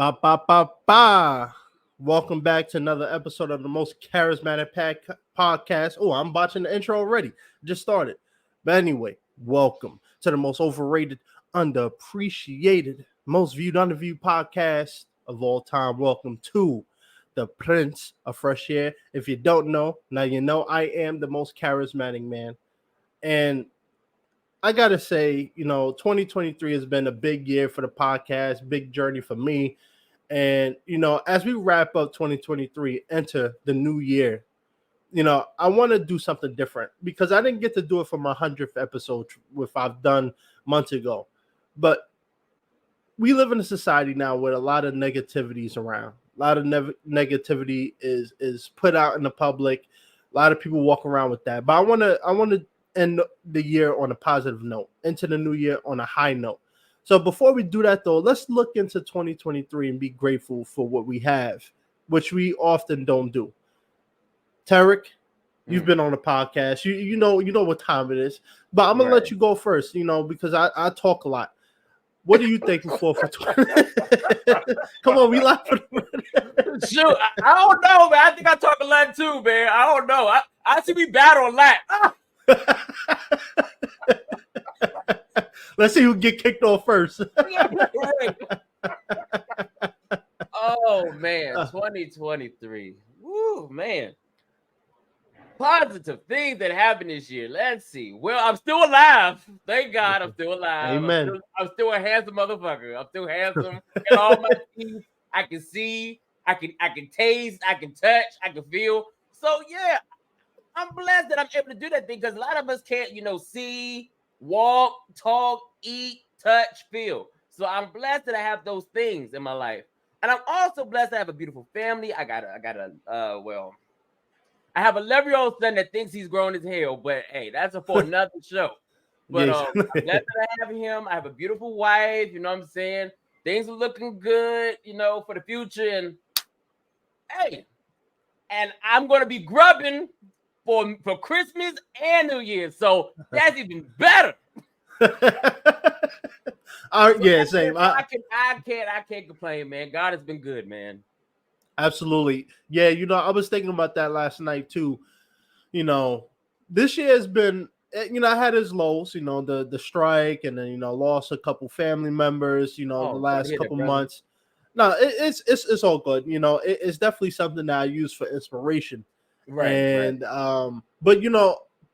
Ba ba ba ba. Welcome back to another episode of the most charismatic podcast. Oh, I'm botching the intro already. Just started. But anyway, welcome to the most overrated, underappreciated, most viewed, underviewed podcast of all time. Welcome to the Prince of Fresh Air. If you don't know, now you know I am the most charismatic man. And I gotta say, 2023 has been a big year for the podcast, big journey for me. And as we wrap up 2023, enter the new year, I want to do something different because I didn't get to do it for my 100th episode, which I've done months ago. But we live in a society now where a lot of negativity is around. A lot of negativity is put out in the public. A lot of people walk around with that. But I want to end the year on a positive note, into the new year on a high note. So before we do that, though, let's look into 2023 and be grateful for what we have, which we often don't do. Terric, you've been on the podcast. You know what time it is. But I'm gonna let you go first, because I talk a lot. What are you thankful for 20? Come on, we laughing. Shoot, I don't know, man. I think I talk a lot too, man. I don't know. I see me battle a lot. Let's see who get kicked off first. Oh man, 2023. Woo, man. Positive things that happened this year. Let's see. Well, I'm still alive. Thank God, I'm still alive. Amen. I'm still a handsome motherfucker. I'm still handsome. Got all my teeth. I can see. I can taste. I can touch. I can feel. So yeah, I'm blessed that I'm able to do that thing because a lot of us can't, see, walk, talk, eat, touch, feel. So I'm blessed that I have those things in my life, and I'm also blessed to have a beautiful family. I have a 11-year-old son that thinks he's grown as hell, but hey, that's for another show. But Yes. I'm glad that I have him. I have a beautiful wife. You know what I'm saying? Things are looking good, for the future. And hey, and I'm gonna be grubbing for Christmas and New Year, so that's even better. Yeah, same. I can't complain, man. God has been good, man. Absolutely. Yeah, I was thinking about that last night too. This year has been, I had its lows, the strike, and then, lost a couple family members, the last couple months. No, it's all good. It's definitely something that I use for inspiration. Right. And but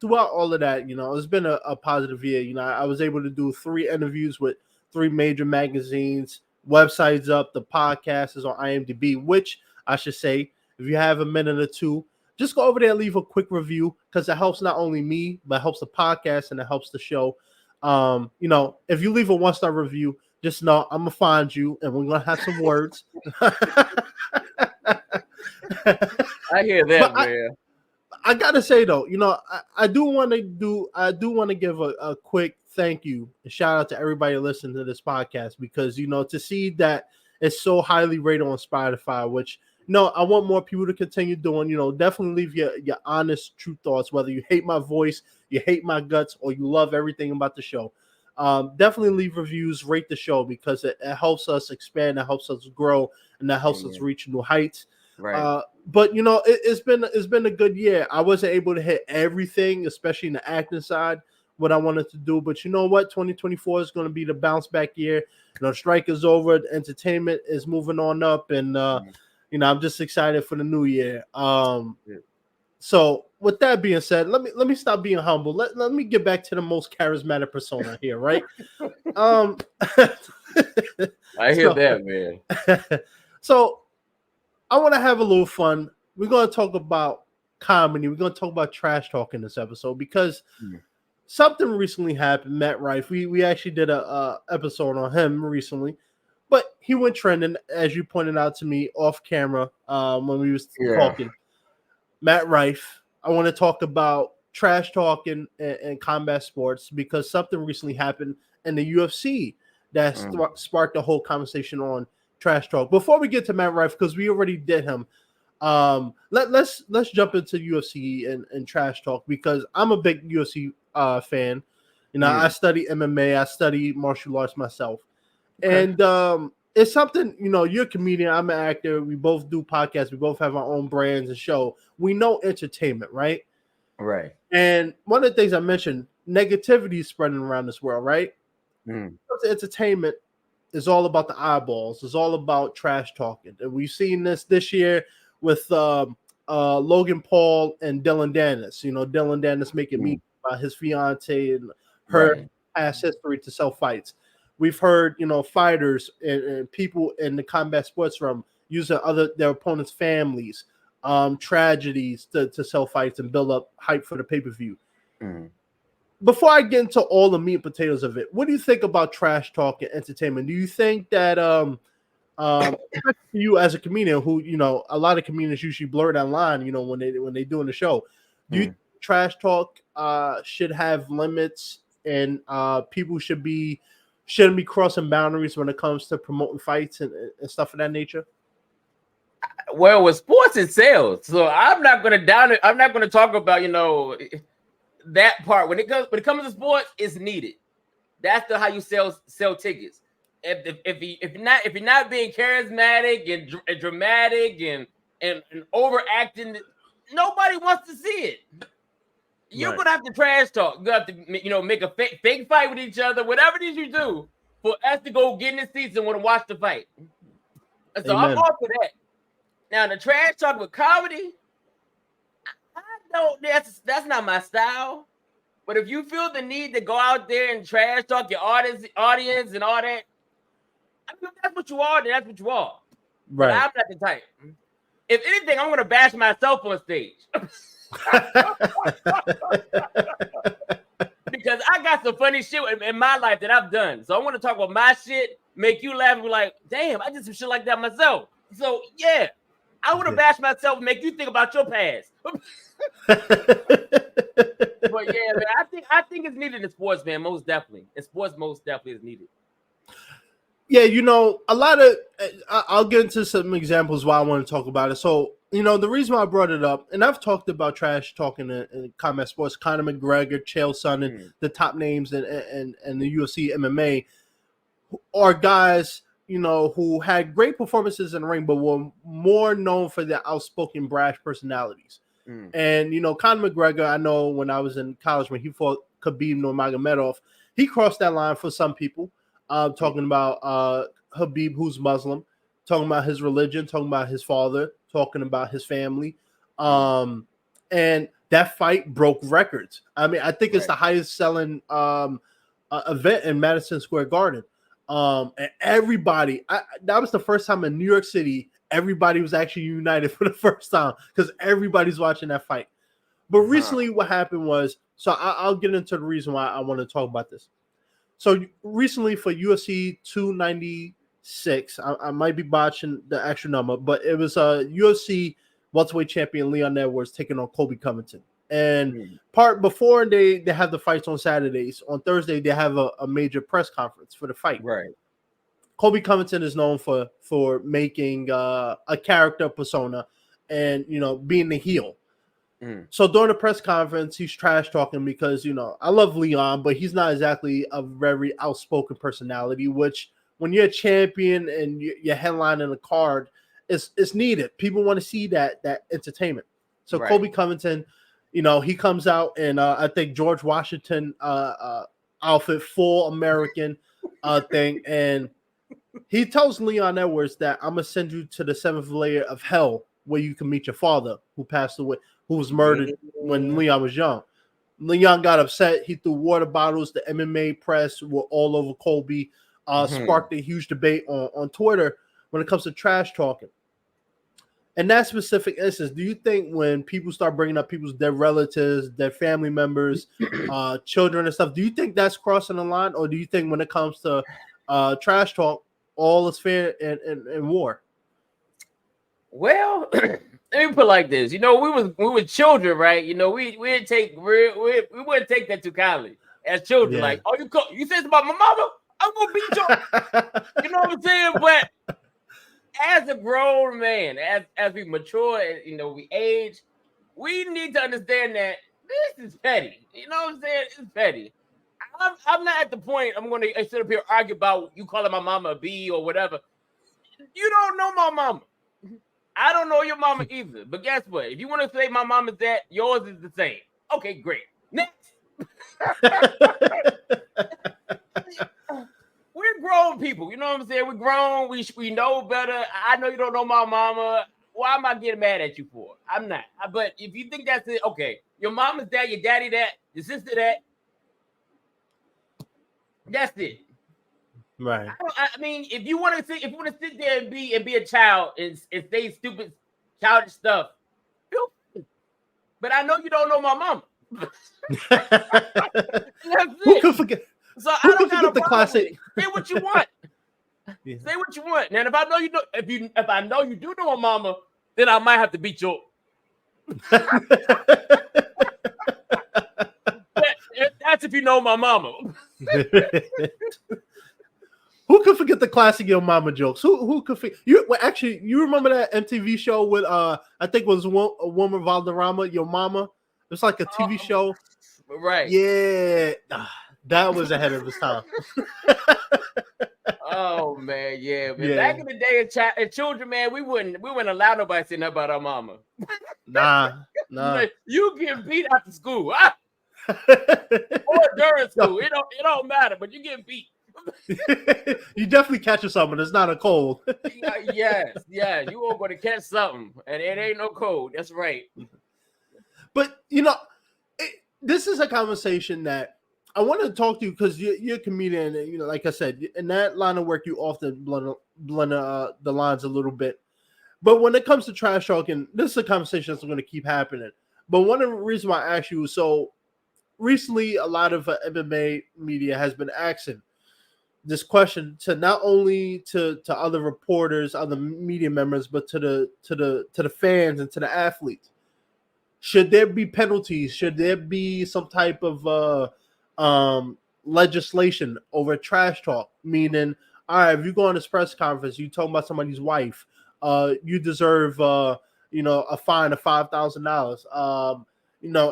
throughout all of that, it's been a positive year. I was able to do 3 interviews with 3 major magazines, websites up, the podcast is on IMDb, which I should say, if you have a minute or two, just go over there and leave a quick review because it helps not only me, but it helps the podcast and it helps the show. If you leave a 1-star review, just know I'm gonna find you and we're gonna have some words. I hear that, man. I gotta say though, I do want to give a quick thank you and shout out to everybody listening to this podcast because to see that it's so highly rated on Spotify, which I want more people to continue doing. Definitely leave your honest, true thoughts, whether you hate my voice, you hate my guts, or you love everything about the show. Definitely leave reviews, rate the show because it helps us expand, it helps us grow, and that helps us reach new heights. Right. But it's been a good year. I wasn't able to hit everything, especially in the acting side, what I wanted to do. But you know what? 2024 is going to be the bounce back year. Strike is over, the entertainment is moving on up, and I'm just excited for the new year. So with that being said, let me stop being humble. Let me get back to the most charismatic persona here, right? I hear that, man. So I want to have a little fun. We're going to talk about comedy. We're going to talk about trash talk in this episode because something recently happened. Matt Rife, we actually did a episode on him recently, but he went trending, as you pointed out to me off camera when we was talking. Matt Rife, I want to talk about trash talk and combat sports because something recently happened in the UFC that sparked the whole conversation on trash talk. Before we get to Matt Rife, because we already did him, let's jump into UFC and trash talk because I'm a big UFC fan. I study MMA, I study martial arts myself, and it's something, you're a comedian, I'm an actor, we both do podcasts, we both have our own brands and show. We know entertainment, right? Right. And one of the things I mentioned, negativity is spreading around this world, right? Entertainment is all about the eyeballs. It's all about trash talking. And we've seen this year with Logan Paul and Dylan Dennis. Dylan Dennis making me about his fiance and her past history to sell fights. We've heard, fighters and people in the combat sports realm using their opponents' families, tragedies to sell fights and build up hype for the pay-per-view. Before I get into all the meat and potatoes of it, what do you think about trash talk and entertainment? Do you think that you as a comedian who, a lot of comedians usually blur that line, when they doing the show, do you think trash talk should have limits and people shouldn't be crossing boundaries when it comes to promoting fights and stuff of that nature? Well, with sports it sells, so I'm not going to down it. I'm not going to talk about that part. When it comes to sports, it's needed. That's how you sell tickets. If you're not being charismatic and dramatic and overacting, nobody wants to see it. You're gonna have to trash talk. You have to make a fake fight with each other, whatever it is you do, for us to go get in the seats and want to watch the fight. And so I'm all for that. Now the trash talk with comedy, I don't. That's not my style. But if you feel the need to go out there and trash talk your audience and all that, I mean, that's what you are. That's what you are. Right. But I'm not the type. If anything, I'm gonna bash myself on stage. Because I got some funny shit in my life that I've done. So I want to talk about my shit, make you laugh and be like, damn, I did some shit like that myself. So yeah, I would have bashed myself and make you think about your past. But yeah, man, I think it's needed in sports, man, most definitely. In sports, most definitely is needed. Yeah, a lot of I'll get into some examples why I want to talk about it. So, the reason why I brought it up, and I've talked about trash talking in combat sports, Conor McGregor, Chael Sonnen, the top names in the UFC MMA are guys, who had great performances in the ring, but were more known for their outspoken, brash personalities. And, Conor McGregor, I know when I was in college, when he fought Khabib Nurmagomedov, he crossed that line for some people. Talking about Khabib, who's Muslim, talking about his religion, talking about his father, talking about his family. And that fight broke records. I mean, I think it's the highest selling event in Madison Square Garden. And everybody, that was the first time in New York City, everybody was actually united for the first time because everybody's watching that fight. But recently what happened was, so I'll get into the reason why I want to talk about this. So recently for UFC 296, I might be botching the actual number, but it was a UFC welterweight champion Leon Edwards taking on Colby Covington. And part before they have the fights on Saturdays, on Thursday they have a major press conference for the fight. Right. Colby Covington is known for making a character persona and being the heel. So during the press conference, he's trash talking because, I love Leon, but he's not exactly a very outspoken personality, which when you're a champion and you're headlining a card, it's needed. People want to see that entertainment. So Colby Covington, he comes out in, I think, George Washington outfit, full American thing. And he tells Leon Edwards that I'm going to send you to the 7th layer of hell where you can meet your father who passed away, who was murdered when Leon was young. Leon got upset. He threw water bottles. The MMA press were all over Colby. Sparked a huge debate on Twitter when it comes to trash talking. In that specific instance, do you think when people start bringing up their relatives, their family members, children and stuff, do you think that's crossing the line? Or do you think when it comes to trash talk, all is fair in war? Well, let me put it like this. We were children, right? We wouldn't take that too kindly as children. Yeah. Like, oh, you said about my mama? I'm gonna beat you. You know what I'm saying? But as a grown man, as we mature and we age, we need to understand that this is petty. You know what I'm saying? It's petty. I'm not at the point I'm going to sit up here and argue about you calling my mama a B or whatever. You don't know my mama. I don't know your mama either. But guess what? If you want to say my mama's that, yours is the same. Okay, great. Next. We're grown people. You know what I'm saying? We're grown. We know better. I know you don't know my mama. Why am I getting mad at you for? I'm not. But if you think that's it, okay. Your mama's that, your daddy that, your sister that. That's it. Right. I mean, if you want to sit there and be a child and say stupid, childish stuff, but I know you don't know my mama. Who could forget? So I don't got the classic. Say what you want. Yeah. Say what you want. Now, if I know you know, if I know you do know my mama, then I might have to beat you up. That's if you know my mama. Who could forget the classic Yo Mama jokes? Who could forget? You remember that MTV show with I think it was a woman Valderrama, Yo Mama? It's like a TV show, right? Yeah, that was ahead of its time. Oh man, yeah. Back in the day, as children, man, we wouldn't allow nobody saying nothing about our mama. Nah. You get beat after school, or during school. It don't matter, but you get beat. You definitely catch something. It's not a cold. Yes. You are going to catch something, and it ain't no cold. That's right. But this is a conversation that I wanted to talk to you because you're a comedian, and like I said, in that line of work, you often blend the lines a little bit. But when it comes to trash talking, this is a conversation that's going to keep happening. But one of the reasons why I asked you, so recently, a lot of MMA media has been asking this question to not only to other reporters, other media members, but to the fans and to the athletes. Should there be penalties? Should there be some type of legislation over trash talk? Meaning, all right, if you go on this press conference, you talk about somebody's wife, you deserve a fine of $5,000.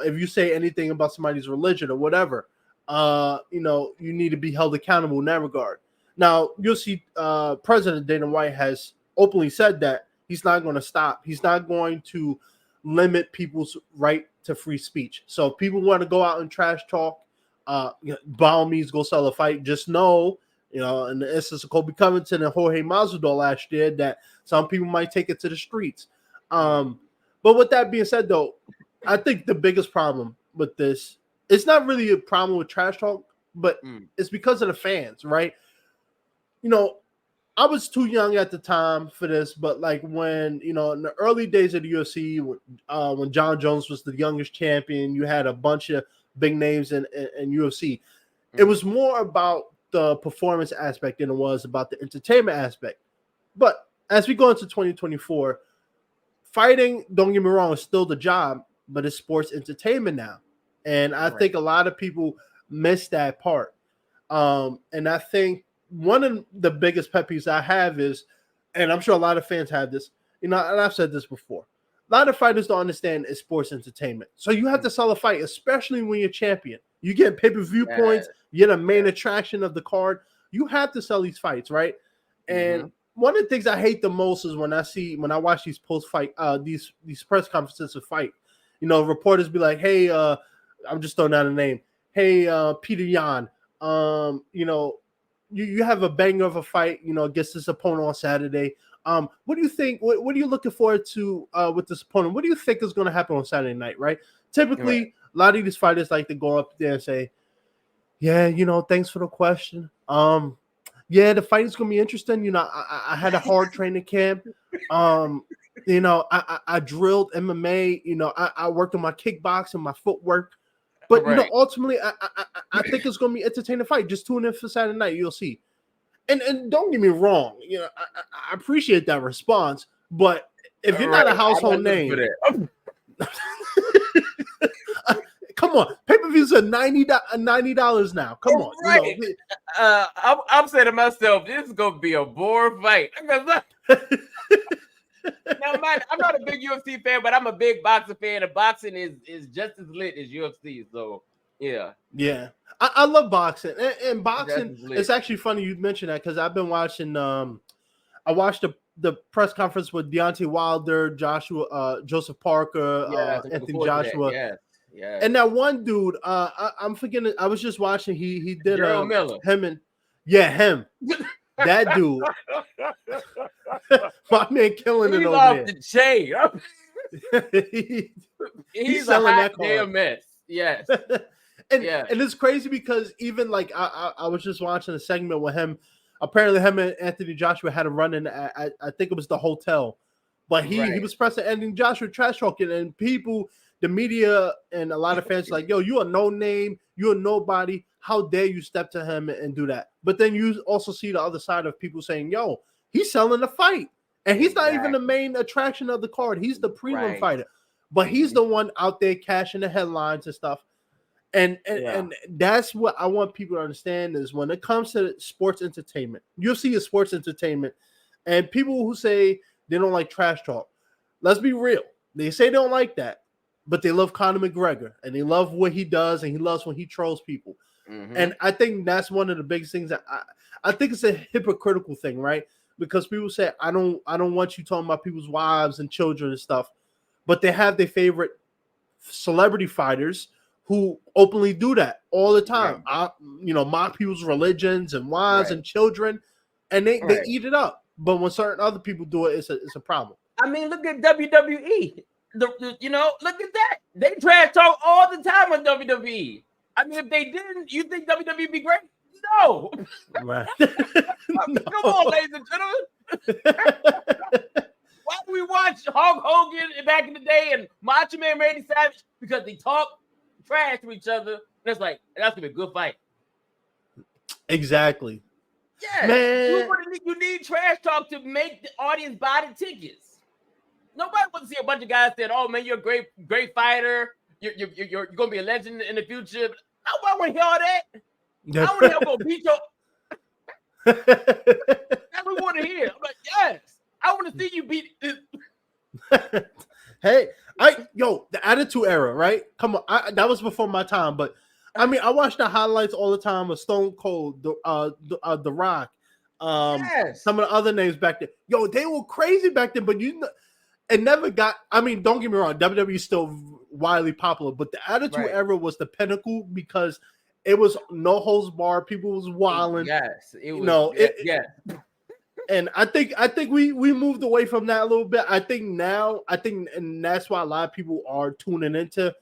If you say anything about somebody's religion or whatever, you need to be held accountable in that regard. Now, you'll see President Dana White has openly said that he's not going to stop. He's not going to limit people's right to free speech. So if people want to go out and trash talk, by all means, go sell a fight. Just know, in the instance of Kobe Covington and Jorge Masvidal last year, that some people might take it to the streets. But with that being said, though, I think the biggest problem with this, it's not really a problem with trash talk, but it's because of the fans, right? I was too young at the time for this, but like when, in the early days of the UFC, when John Jones was the youngest champion, you had a bunch of big names in UFC. It was more about the performance aspect than it was about the entertainment aspect. But as we go into 2024, fighting, don't get me wrong, is still the job, but it's sports entertainment now. And I think a lot of people miss that part. And I think one of the biggest pet peeves I have is, and I'm sure a lot of fans have this, and I've said this before, a lot of fighters don't understand it's sports entertainment. So you have to sell a fight, especially when you're champion. You get pay-per-view points, you get a main attraction of the card. You have to sell these fights, right? And one of the things I hate the most is when I watch these post-fight, these press conferences of fight, reporters be like, hey, I'm just throwing out a name. Hey, Peter Yan, you have a banger of a fight, against this opponent on Saturday. What do you think? What are you looking forward to with this opponent? What do you think is going to happen on Saturday night, right? Typically, a lot of these fighters like to go up there and say, yeah, thanks for the question. Yeah, the fight is going to be interesting. I had a hard training camp. I drilled MMA. I worked on my kickboxing, my footwork. But ultimately, I think it's going to be an entertaining fight. Just tune in for Saturday night, you'll see. And don't get me wrong, I appreciate that response. But if you're not a household name, come on, pay-per-views are $90 now. Come on, right? I'm saying to myself, this is going to be a boring fight. Now, I'm not a big UFC fan, but I'm a big boxing fan. And boxing is just as lit as UFC. So, yeah. I love boxing. And boxing, it's actually funny you mentioned that because I've been watching I watched the press conference with Deontay Wilder, Joseph Parker, Yeah, Anthony Joshua. Yeah. And that one dude, I'm forgetting. I was just watching. He did Gerald Miller. him. That dude. My man killing it over off there. the chain. He's a hot damn mess. Yes. And it's crazy because even like I was just watching a segment with him. Apparently, him and Anthony Joshua had a run in. I think it was the hotel, but he was pressing Anthony Joshua trash talking, and people, the media, and a lot of fans like, yo, you are no name, you're nobody. How dare you step to him and do that? But then you also see the other side of people saying, yo, he's selling the fight, and he's not even the main attraction of the card. He's the prelim fighter, but he's the one out there cashing the headlines and stuff. And that's what I want people to understand is when it comes to sports entertainment, UFC is sports entertainment, and people who say they don't like trash talk, let's be real. They say they don't like that, but they love Conor McGregor, and they love what he does, and he loves when he trolls people. Mm-hmm. And I think that's one of the biggest things that I think it's a hypocritical thing, right? Because people say, I don't want you talking about people's wives and children and stuff, but they have their favorite celebrity fighters who openly do that all the time. Mock people's religions and wives and children, and they eat it up. But when certain other people do it, it's a problem. I mean, look at WWE. Look at that. They trash talk all the time on WWE. I mean, if they didn't, you think WWE be great? No. Right. Come on, ladies and gentlemen. Why do we watch Hulk Hogan back in the day and Macho Man Randy Savage? Because they talk trash to each other. That's gonna be a good fight. Exactly. Yeah, man. You need trash talk to make the audience buy the tickets. Nobody wants to see a bunch of guys saying, "Oh man, you're a great fighter. You're gonna be a legend in the future." Nobody want to hear all that. I want to hear I'm gonna beat your. That's what we want to hear. I'm like, yes, I want to see you beat. Hey, the Attitude Era, right? Come on, that was before my time, but I mean, I watched the highlights all the time of Stone Cold, The Rock, some of the other names back then. Yo, they were crazy back then, but it never got. I mean, don't get me wrong, WWE is still widely popular, but the Attitude Era was the pinnacle because it was no holds barred. People was wilding. Yes, it was. And I think we moved away from that a little bit. I think, and that's why a lot of people are tuning into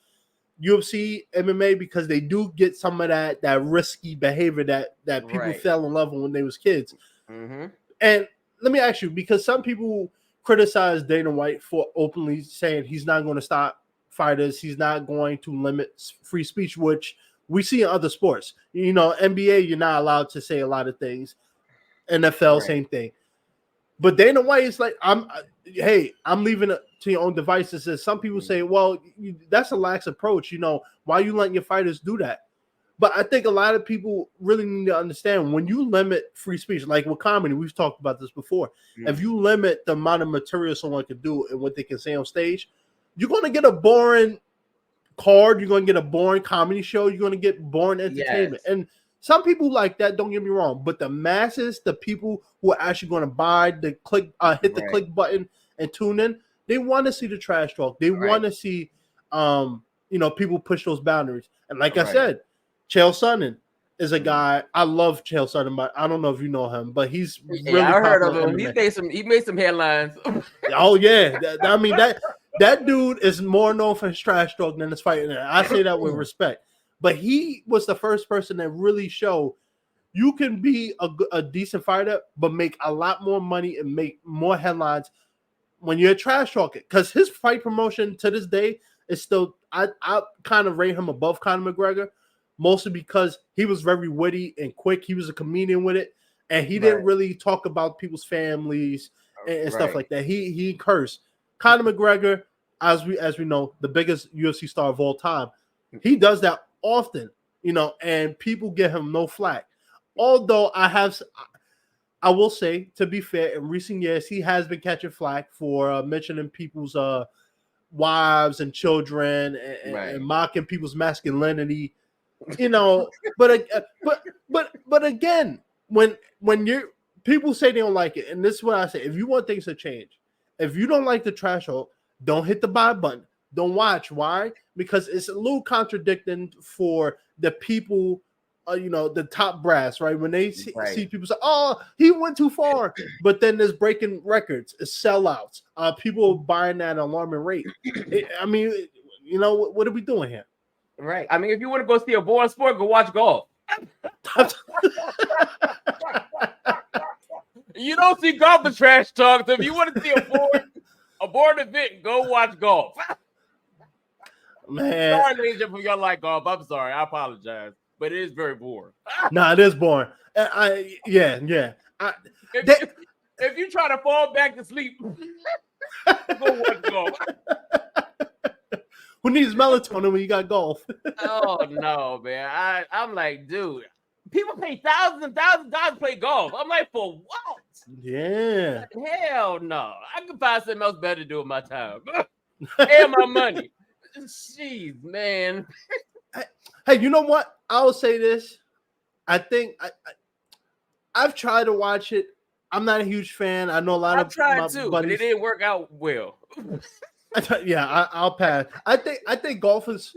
UFC, MMA, because they do get some of that risky behavior that people fell in love with when they was kids. Mm-hmm. And let me ask you, because some people criticize Dana White for openly saying he's not going to stop fighters, he's not going to limit free speech, which we see in other sports. NBA, you're not allowed to say a lot of things. NFL, same thing. But Dana White is like, I'm leaving it to your own devices. As some people say, well, that's a lax approach. Why you letting your fighters do that? But I think a lot of people really need to understand when you limit free speech, like with comedy, we've talked about this before. Mm. If you limit the amount of material someone can do and what they can say on stage, you're going to get a boring card. You're going to get a boring comedy show. You're going to get boring entertainment. Yes. And some people like that, don't get me wrong, but the masses, the people who are actually going to buy the click, hit the click button and tune in, they want to see the trash talk. They want to see, people push those boundaries. And like I said, Chael Sonnen is a guy. I love Chael Sonnen, but I don't know if you know him, but he's really I heard of him. He made some headlines. Oh yeah, I mean that dude is more known for his trash talk than his fighting. I say that with respect. But he was the first person that really showed you can be a decent fighter, but make a lot more money and make more headlines when you're a trash talker. Because his fight promotion to this day is still, I kind of rate him above Conor McGregor, mostly because he was very witty and quick. He was a comedian with it, and he didn't really talk about people's families and stuff like that. He cursed. Conor McGregor, as we know, the biggest UFC star of all time, he does that often, and people give him no flack. Although I will say, to be fair, in recent years, he has been catching flack for mentioning people's wives and children and mocking people's masculinity, But again, when people say they don't like it, and this is what I say: if you want things to change, if you don't like the trash talk, don't hit the buy button. Don't watch. Why? Because it's a little contradicting for the people, the top brass, right? When they see people say, "Oh, he went too far," but then there's breaking records, it's sellouts, people buying at an alarming rate. I mean, what are we doing here? Right. I mean, if you want to go see a boring sport, go watch golf. You don't see golf as trash talk. So if you want to see a boring event, go watch golf. Man, sorry, ladies and gentlemen, y'all like golf. I'm sorry. I apologize, but it is very boring. Nah, it is boring. Yeah. If you try to fall back to sleep, go watch golf. Who needs melatonin when you got golf? Oh no, man! I'm like, dude, people pay thousands and thousands of dollars to play golf. I'm like, for what? Yeah. Hell no! I could find something else better to do with my time and my money. Jeez, man. Hey, you know what? I'll say this. I think I've tried to watch it. I'm not a huge fan. I know a lot of my buddies, but it didn't work out well. Yeah, I'll pass. I think golf is.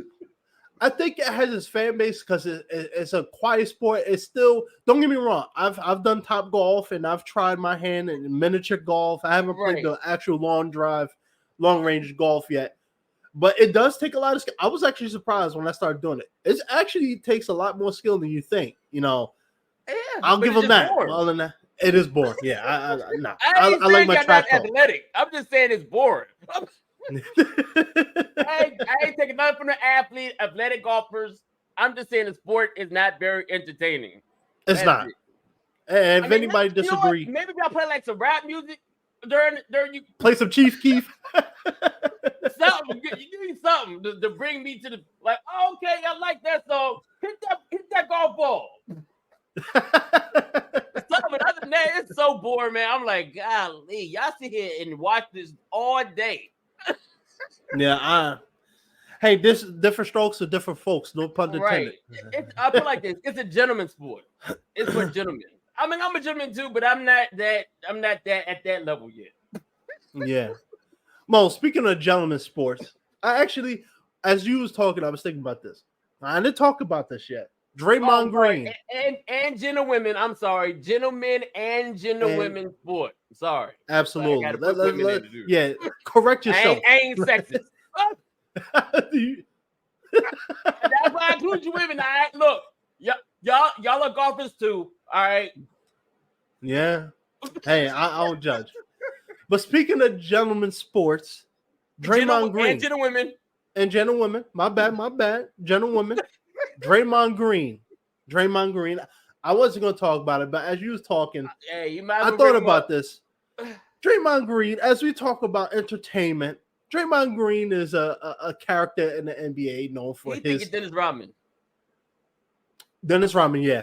I think it has its fan base because it's a quiet sport. It's still. Don't get me wrong. I've done top golf and I've tried my hand in miniature golf. I haven't played the actual long range golf yet. But it does take a lot of skill. I was actually surprised when I started doing it. It actually takes a lot more skill than you think. Yeah, I'll give them that. Other than that, it is boring. Yeah, I like my trash talk. Athletic. I'm just saying it's boring. I ain't taking nothing from the athletic golfers. I'm just saying the sport is not very entertaining. It's not. And if anybody disagrees, maybe y'all play like some rap music during you play some Chief Keef. Something, you give me something to bring me to the okay, I like that song. Hit that golf ball. Something other than that, it's so boring, man. I'm like, golly, y'all sit here and watch this all day. Yeah, hey, this different strokes for different folks. No pun intended. Right. I feel like this. It's a gentleman's sport. It's for gentlemen. I mean, I'm a gentleman too, but I'm not that at that level yet. Yeah. Mo, speaking of gentlemen's sports, I actually, as you was talking, I was thinking about this. I didn't talk about this yet. Draymond Green and gentlewomen. I'm sorry, gentlemen and gentlewomen sport. Sorry, absolutely. Yeah, correct yourself. I ain't sexist. That's why I include you women. All right, look, y'all are golfers too. All right. Yeah. Hey, I don't judge. But speaking of gentlemen's sports, Draymond Green and gentlewomen. My bad. Gentlewomen. Draymond Green. I wasn't going to talk about it, but as you was talking, I thought about this. Draymond Green, as we talk about entertainment, Draymond Green is a character in the NBA known for his. Dennis Rodman. Dennis Rodman, yeah.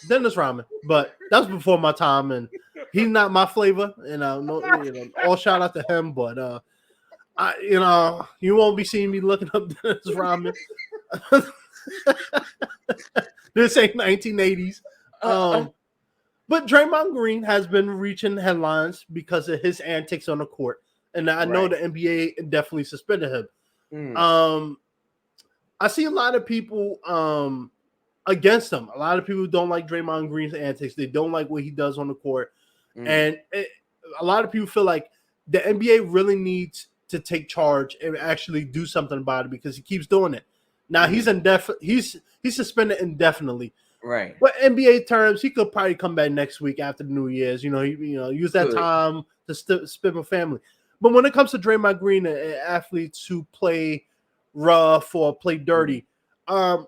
Dennis Rodman, but that was before my time, and he's not my flavor. All shout out to him, but you won't be seeing me looking up Dennis Rodman. This ain't 1980s. But Draymond Green has been reaching headlines because of his antics on the court, and I know the NBA definitely suspended him. I see a lot of people against him. A lot of people don't like Draymond Green's antics. They don't like what he does on the court. And a lot of people feel like the NBA really needs to take charge and actually do something about it because he keeps doing it. Now he's suspended indefinitely. Right. But NBA terms, he could probably come back next week after the New Year's. Use that time to spend with family. But when it comes to Draymond Green and athletes who play rough or play dirty, how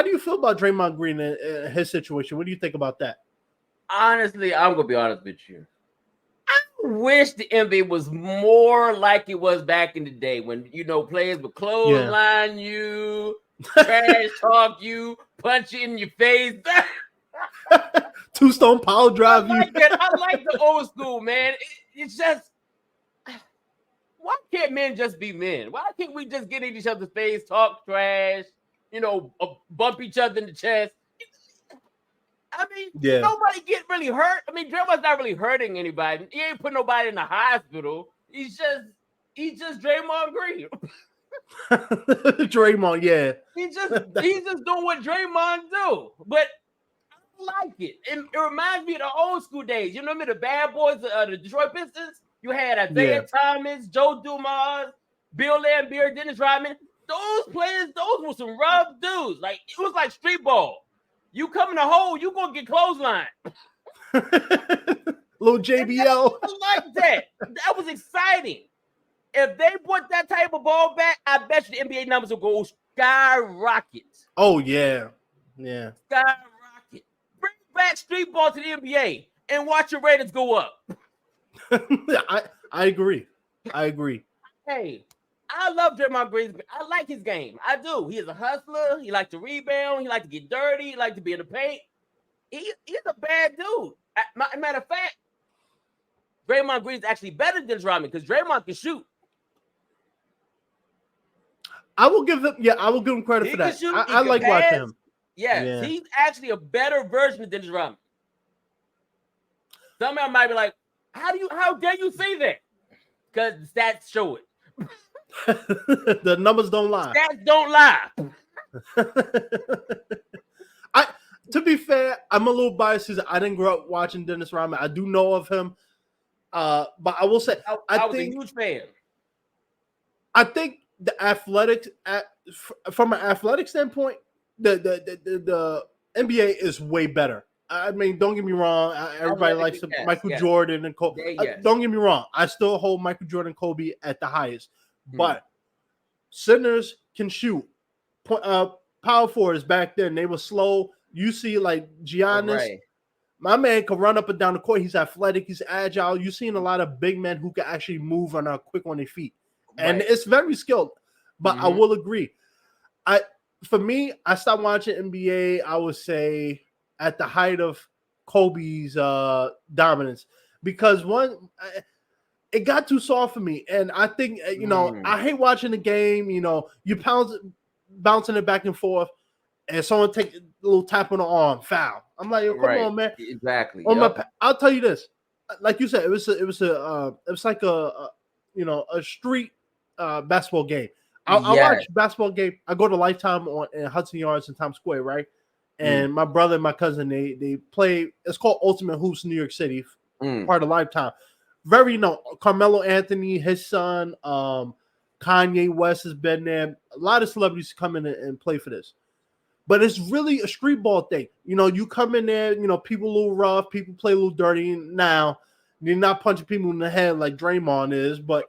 do you feel about Draymond Green and his situation? What do you think about that? Honestly, I'm going to be honest with you. I wish the NBA was more like it was back in the day when, players would clothesline you, trash talk you, punch you in your face. Two-stone power drive you. I like the old school, man. It's just, why can't men just be men? Why can't we just get in each other's face, talk trash, bump each other in the chest? I mean, Yeah. nobody get really hurt. I mean, Draymond's not really hurting anybody. He ain't put nobody in the hospital. He's just Draymond Green. Draymond, yeah. He's just doing what Draymond do. But I like it. It reminds me of the old school days. You remember the bad boys, the Detroit Pistons? You had Isaiah Thomas, Joe Dumars, Bill Laimbeer, Dennis Rodman. Those players, those were some rough dudes. Like, it was like street ball. You come in the hole, you gonna get clothesline. Little JBL. I like that. That was exciting. If they put that type of ball back, I bet you the NBA numbers will go skyrocket. Oh yeah, yeah. Skyrocket. Bring back street ball to the NBA and watch your ratings go up. I agree. Hey, I love Draymond Green. I like his game. I do. He is a hustler. He likes to rebound. He likes to get dirty. He likes to be in the paint. He's a bad dude. Matter of fact, Draymond Green is actually better than Rodman because Draymond can shoot. I will give him credit for that. I like watching him. Yeah, he's actually a better version of Dennis Rodman. Some of them might be like, how dare you say that? Because the stats show it. The numbers don't lie. Stats don't lie. To be fair, I'm a little biased because I didn't grow up watching Dennis Rodman. I do know of him. But I will say I was a huge fan. I think the athletics from an athletic standpoint, the NBA is way better. I mean, don't get me wrong. Everybody likes Michael Jordan and Kobe. Don't get me wrong. I still hold Michael Jordan and Kobe at the highest. But centers can shoot. Power forwards back then, they were slow. You see, like Giannis, my man can run up and down the court. He's athletic. He's agile. You've seen a lot of big men who can actually move and are quick on their feet. And it's very skilled. But I will agree. For me, I stopped watching NBA, I would say, at the height of Kobe's dominance. Because it got too soft for me. And I think, I hate watching the game. You bouncing it back and forth, and someone take a little tap on the arm, foul. I'm like, come on, man. Exactly. I'll tell you this. Like you said, it was like a street basketball game. I watch basketball game. I go to Lifetime in Hudson Yards in Times Square, right? And my brother and my cousin, they play. It's called Ultimate Hoops, New York City, part of Lifetime. Very Carmelo Anthony, his son, Kanye West has been there. A lot of celebrities come in and play for this. But it's really a street ball thing. You come in there, people a little rough, people play a little dirty. Now, you're not punching people in the head like Draymond is, but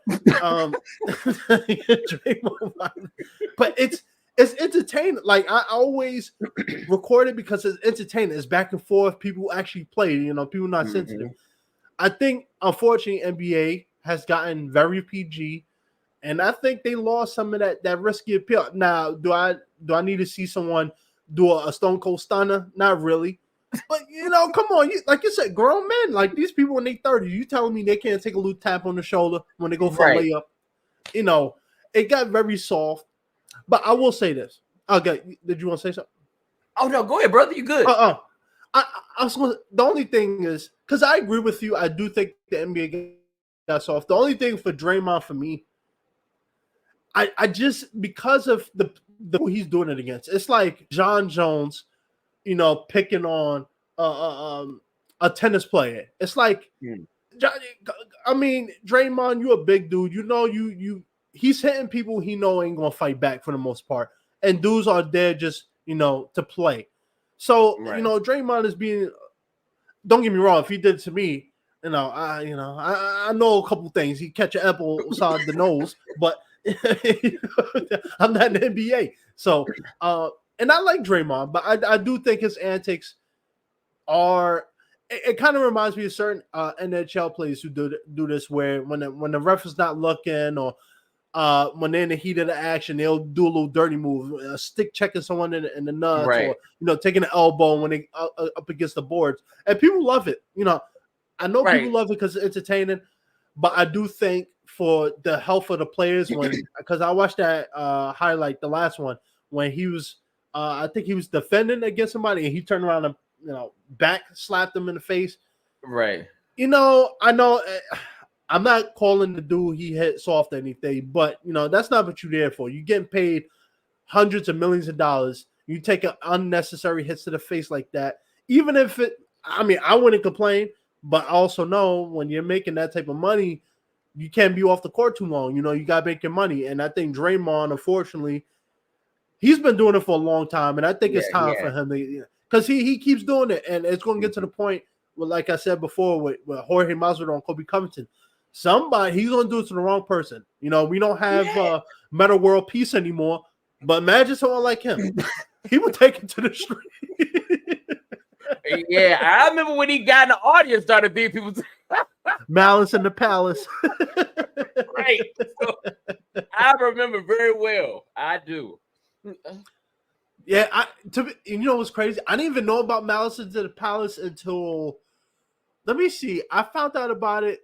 but it's entertaining. Like, I always record it because it's entertaining. It's back and forth. People actually play, people not sensitive. I think, unfortunately, NBA has gotten very PG, and I think they lost some of that risky appeal. Now, do I need to see someone do a Stone Cold Stunner? Not really. But, come on. Like you said, grown men, like these people in their 30s, you telling me they can't take a little tap on the shoulder when they go for a layup? It got very soft. But I will say this. Okay, did you want to say something? Oh, no, go ahead, brother. You good. I was the only thing is, because I agree with you, I do think the NBA got soft. The only thing for Draymond, for me, I just, because of the who he's doing it against, it's like John Jones, picking on a tennis player. It's like, I mean, Draymond, you a big dude. He's hitting people he know ain't gonna fight back for the most part, and dudes are there just to play. So Draymond is being. Don't get me wrong. If he did it to me, I know a couple things. He catch an apple inside the nose, but I'm not in the NBA. So, and I like Draymond, but I do think his antics are. It kind of reminds me of certain NHL players who do this, where when the ref is not looking, or when they're in the heat of the action, they'll do a little dirty move, a stick checking someone in the nuts, or taking an elbow when they up against the boards, and people love it. I know people love it because it's entertaining, but I do think for the health of the players, because I watched that highlight, the last one, when he was, I think he was defending against somebody, and he turned around and back slapped him in the face. Right. I know. I'm not calling the dude he hit soft or anything, but that's not what you're there for. You're getting paid hundreds of millions of dollars. You take an unnecessary hits to the face like that, even if I wouldn't complain, but I also know when you're making that type of money, you can't be off the court too long. You got to make your money. And I think Draymond, unfortunately, he's been doing it for a long time. And I think it's time for him to, because he keeps doing it. And it's going to get to the point where, like I said before, with Jorge Masvidal and Kobe Covington, he's going to do it to the wrong person. We don't have Meta World Peace anymore. But imagine someone like him. He would take it to the street. Yeah, I remember when he got in the audience, started being people. Malice in the Palace. Right. So, I remember very well. I do. Yeah, what's crazy? I didn't even know about Malice in the Palace until, let me see. I found out about it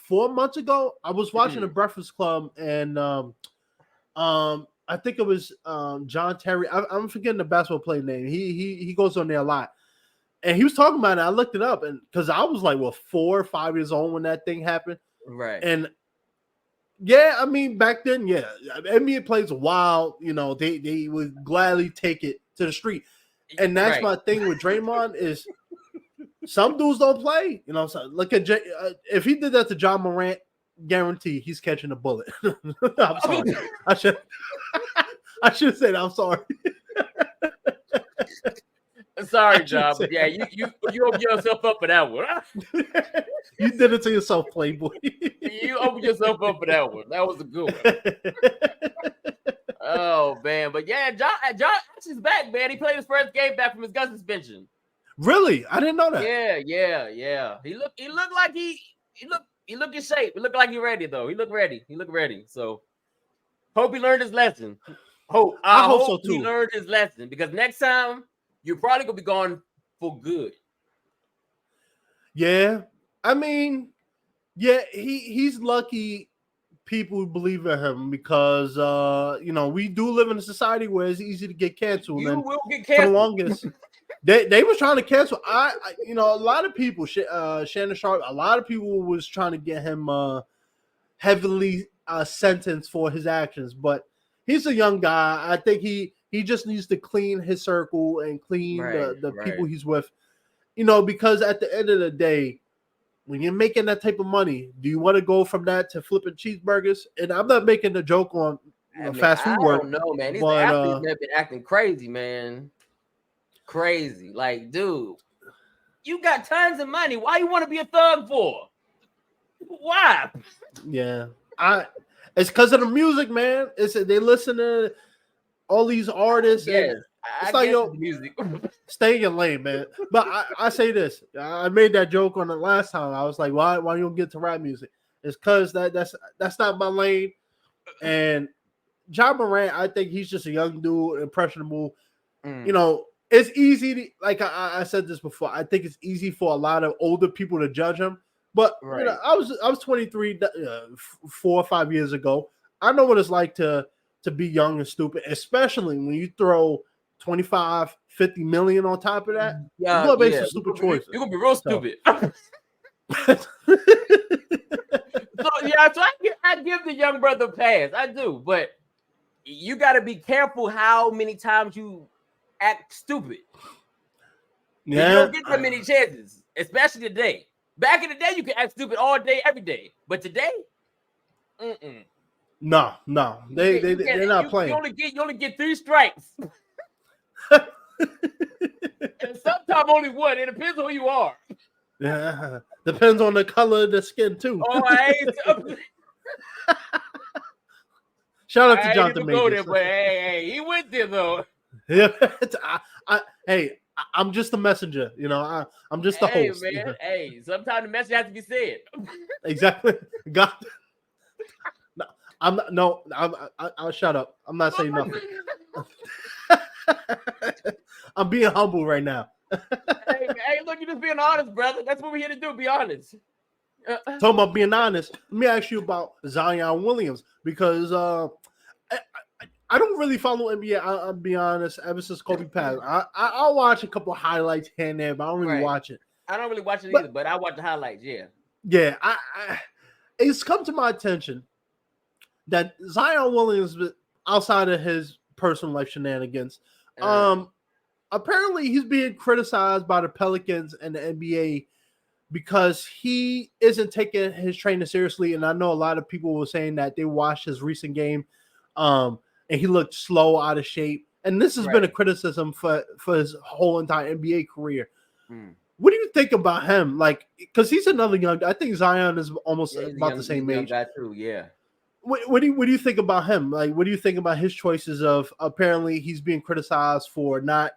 4 months ago. I was watching The Breakfast Club, and I think it was John Terry. I'm forgetting the basketball player name. He goes on there a lot. And he was talking about it. I looked it up, and because I was like, 4 or 5 years old when that thing happened. Right. And yeah, back then, yeah. NBA players wild, they would gladly take it to the street. And that's my thing with Draymond is some dudes don't play. So look at if he did that to John Morant, guarantee he's catching a bullet. I'm sorry. I should say that. I'm sorry. Sorry, John. But yeah, you open yourself up for that one. You did it to yourself, Playboy. You opened yourself up for that one. That was a good one. Oh man, but yeah, John is back, man. He played his first game back from his gun suspension. Really? I didn't know that. Yeah. He looked like he looked in shape. He looked like he ready though. He looked ready. So hope he learned his lesson. I hope so too. He learned his lesson, because next time you're probably gonna be gone for good. Yeah, he's lucky people believe in him, because we do live in a society where it's easy to get canceled. You will get canceled. For the longest, they was trying to cancel. A lot of people, Shannon Sharp, a lot of people was trying to get him heavily sentenced for his actions, but he's a young guy. I think he just needs to clean his circle and clean the people he's with. Because at the end of the day, when you're making that type of money, do you want to go from that to flipping cheeseburgers? And I'm not making a joke on fast food work. I don't know, man. These athletes have been acting crazy, man. Crazy. Like, dude, you got tons of money. Why you want to be a thug for? Why? Yeah. It's because of the music, man. They listen to all these artists. Yes. It's like, music. Stay in your lane, man. But I say this. I made that joke on the last time. I was like, why you don't get to rap music? It's because that's not my lane. And John Morant, I think he's just a young dude, impressionable. It's easy to, like I said this before, I think it's easy for a lot of older people to judge him. But I was 23 4 or 5 years ago. I know what it's like to be young and stupid, especially when you throw 25, 50 million on top of that. You're gonna make some stupid choices. You're gonna be real stupid. So I give the young brother a pass. I do, but you got to be careful how many times you act stupid. Yeah, you don't get that many chances, especially today. Back in the day, you can act stupid all day, every day, but today, no, they're not playing. You only get 3 strikes, and sometimes only 1. It depends on who you are. Yeah, depends on the color of the skin too. Shout out to Jonathan Majors. But hey, he went there though. Yeah, I'm just a messenger, I'm just the host. Man. Hey, sometimes the message has to be said. Exactly. God. I'll shut up. I'm not saying nothing. I'm being humble right now. Hey, look, you're just being honest, brother. That's what we're here to do. Be honest. Talking about being honest, let me ask you about Zion Williams, because I don't really follow NBA. I'll be honest. Ever since Kobe passed, I'll watch a couple of highlights here and there, but I don't really watch it. I don't really watch it But either, but I watch the highlights. Yeah. yeah, it's come to my attention that Zion Williams, outside of his personal life shenanigans, apparently he's being criticized by the Pelicans and the NBA because he isn't taking his training seriously. And I know a lot of people were saying that they watched his recent game, and he looked slow, out of shape. And this has been a criticism for his whole entire NBA career. What do you think about him? Like, because he's another young. I think Zion is almost about the same age. Guy too, yeah. What do you think about him? Like, what do you think about his choices of apparently he's being criticized for not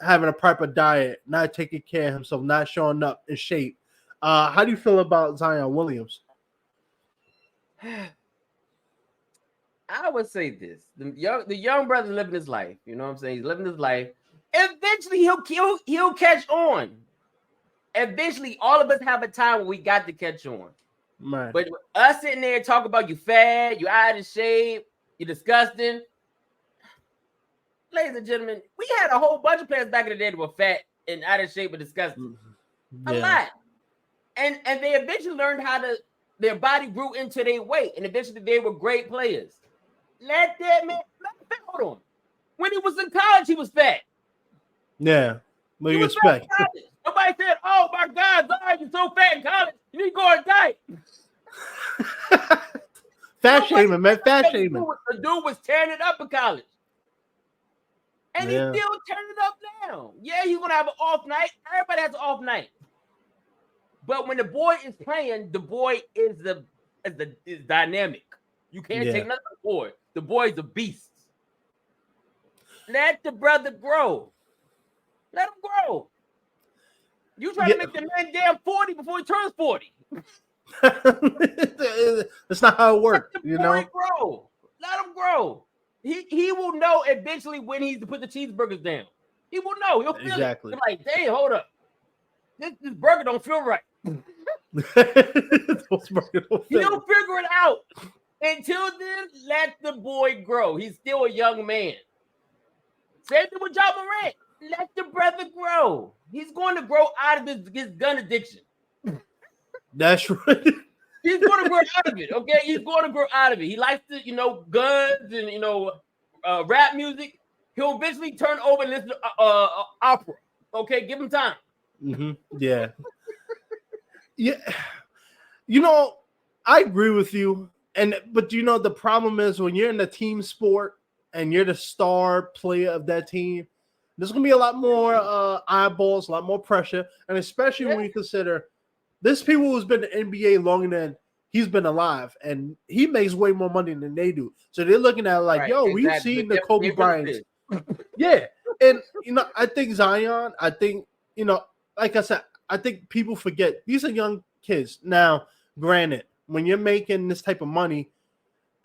having a proper diet, not taking care of himself, not showing up in shape? How do you feel about Zion Williams? I would say this: the young brother living his life. You know what I'm saying? He's living his life. Eventually, he'll catch on. Eventually, all of us have a time when we got to catch on. Right. But us sitting there talking about you fat, you out of shape, you're disgusting. Ladies and gentlemen, we had a whole bunch of players back in the day that were fat and out of shape and disgusting. A lot. And they eventually learned how to, their body grew into their weight, and eventually they were great players. Let that man, hold on. When he was in college, he was fat. Yeah. What do you expect? Nobody said, "Oh my God, Zion, you're so fat in college. You need to go on a diet." Fat shaming, man. Fat shaming. The dude was tearing it up in college. And he's still turning it up now. Yeah, he's gonna have an off night. Everybody has an off night. But when the boy is playing, the boy is dynamic. You can't take nothing from the boy. The boy's a beast. Let the brother grow. Let him grow. You try to make the man damn 40 before he turns 40. That's not how it works. You know, grow. Let him grow. He will know eventually when he's to put the cheeseburgers down. He will know. He'll feel it. He'll like, "Dang, hold up. This burger don't feel right." He'll figure it out. Until then, let the boy grow. He's still a young man. Same thing with John Morant. Let the brother grow. He's going to grow out of his gun addiction. That's right. He's going to grow out of it. Okay, he's going to grow out of it. He likes to, guns and rap music. He'll eventually turn over and listen to opera. Okay, give him time. Mm-hmm. Yeah. Yeah. I agree with you. But the problem is when you're in a team sport and you're the star player of that team, there's going to be a lot more eyeballs, a lot more pressure. And especially when you consider there's people who's been in the NBA longer than he's been alive, and he makes way more money than they do. So they're looking at it like, we've seen the Kobe Bryant. Yeah. And, I think Zion, like I said, I think people forget these are young kids. Now, granted, when you're making this type of money,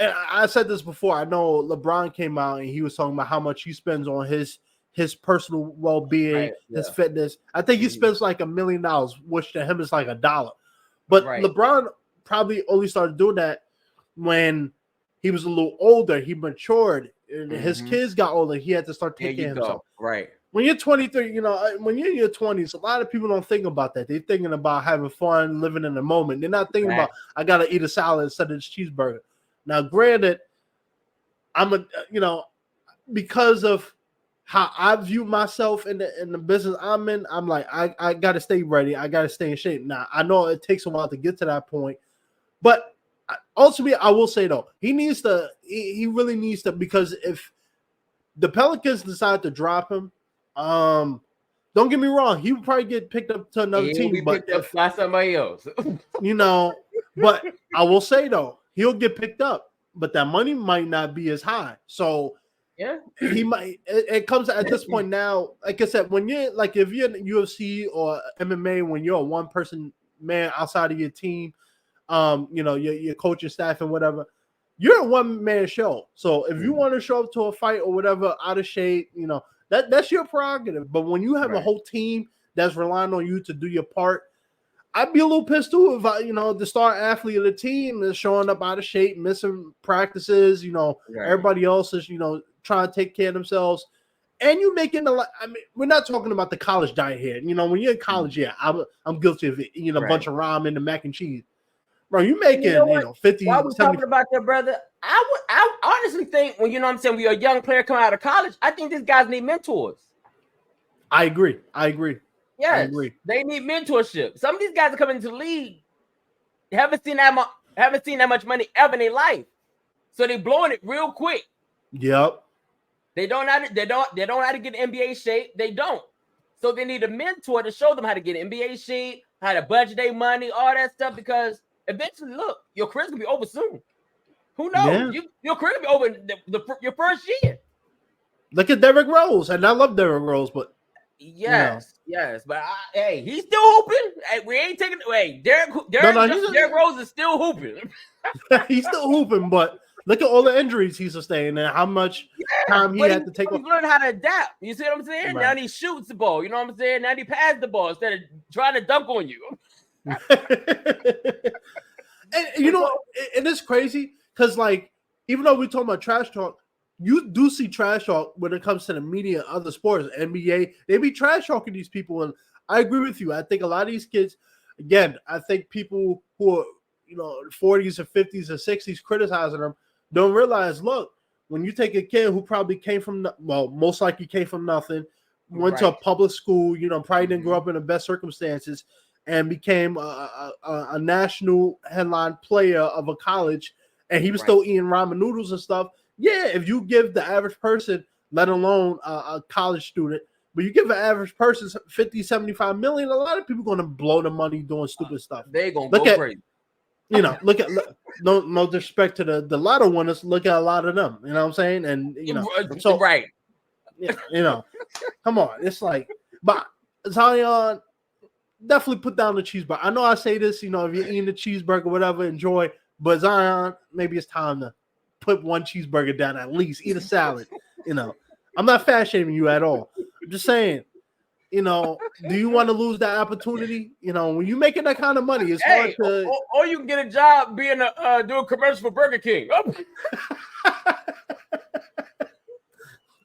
and I said this before, I know LeBron came out and he was talking about how much he spends on his personal well-being, his fitness. I think he spends like $1 million, which to him is like $1. But LeBron probably only started doing that when he was a little older. He matured, and his kids got older. He had to start taking care of himself. Right. When you're 23, when you're in your 20s, a lot of people don't think about that. They're thinking about having fun, living in the moment. They're not thinking about, I got to eat a salad instead of this cheeseburger. Now, granted, because of how I view myself in the business I'm in, I'm like, I got to stay ready. I got to stay in shape. Now, I know it takes a while to get to that point, but ultimately, I will say, though, he really needs to, because if the Pelicans decide to drop him, don't get me wrong, he would probably get picked up to another team, but if by somebody else, but I will say, though, he'll get picked up, but that money might not be as high. So he might. It comes at this point now. Like I said, when you're like, if you're in UFC or MMA, when you're a one-person man outside of your team, your coaching staff and whatever, you're a one-man show. So if you want to show up to a fight or whatever out of shape, that's your prerogative. But when you have a whole team that's relying on you to do your part, I'd be a little pissed too if the star athlete of the team is showing up out of shape, missing practices. Everybody else is trying to take care of themselves, and you making a lot. I mean, we're not talking about the college diet here. When you're in college, yeah, I'm guilty of it. A bunch of ramen and mac and cheese, bro. You making 50. While we're 70. talking about that, brother, I honestly think when I'm saying when you're a young player coming out of college, I think these guys need mentors. I agree. Yes, they need mentorship. Some of these guys are coming into the league, haven't seen that much money ever in their life, so they're blowing it real quick. Yep. They don't know how to get in NBA shape. They don't. So they need a mentor to show them how to get in NBA shape, how to budget their money, all that stuff. Because eventually, look, your career's gonna be over soon. Who knows? Yeah. Your career will be over your first year. Look at Derrick Rose, and I love Derrick Rose, but yes, but hey, he's still hooping. Hey, we ain't taking away. Derrick Rose is still hooping. He's still hooping, but look at all the injuries he sustained and how much time he had to take. He's learning how to adapt. You see what I'm saying? Right. Now he shoots the ball. You know what I'm saying? Now he passes the ball instead of trying to dunk on you. And and it's crazy because, like, even though we're talking about trash talk, you do see trash talk when it comes to the media and other sports. NBA, they be trash talking these people, and I agree with you. I think a lot of these kids, again, I think people who are 40s or 50s or 60s criticizing them don't realize, look, when you take a kid who probably came from, most likely came from nothing, went to a public school, probably didn't grow up in the best circumstances, and became a national headline player of a college, and he was still eating ramen noodles and stuff. Yeah, if you give the average person, let alone a college student, but you give an average person 50, 75 million, a lot of people going to blow the money doing stupid stuff. They're going to go crazy. Look at no disrespect to the lotto winners. Look at a lot of them. You know what I'm saying? And so right. Come on. It's like, but Zion, definitely put down the cheeseburger. I know I say this, if you're eating the cheeseburger, whatever, enjoy. But Zion, maybe it's time to put one cheeseburger down at least. Eat a salad. I'm not fat shaming you at all. I'm just saying. Do you want to lose that opportunity? When you're making that kind of money, it's hard to. Or you can get a job being doing commercials for Burger King. Oh.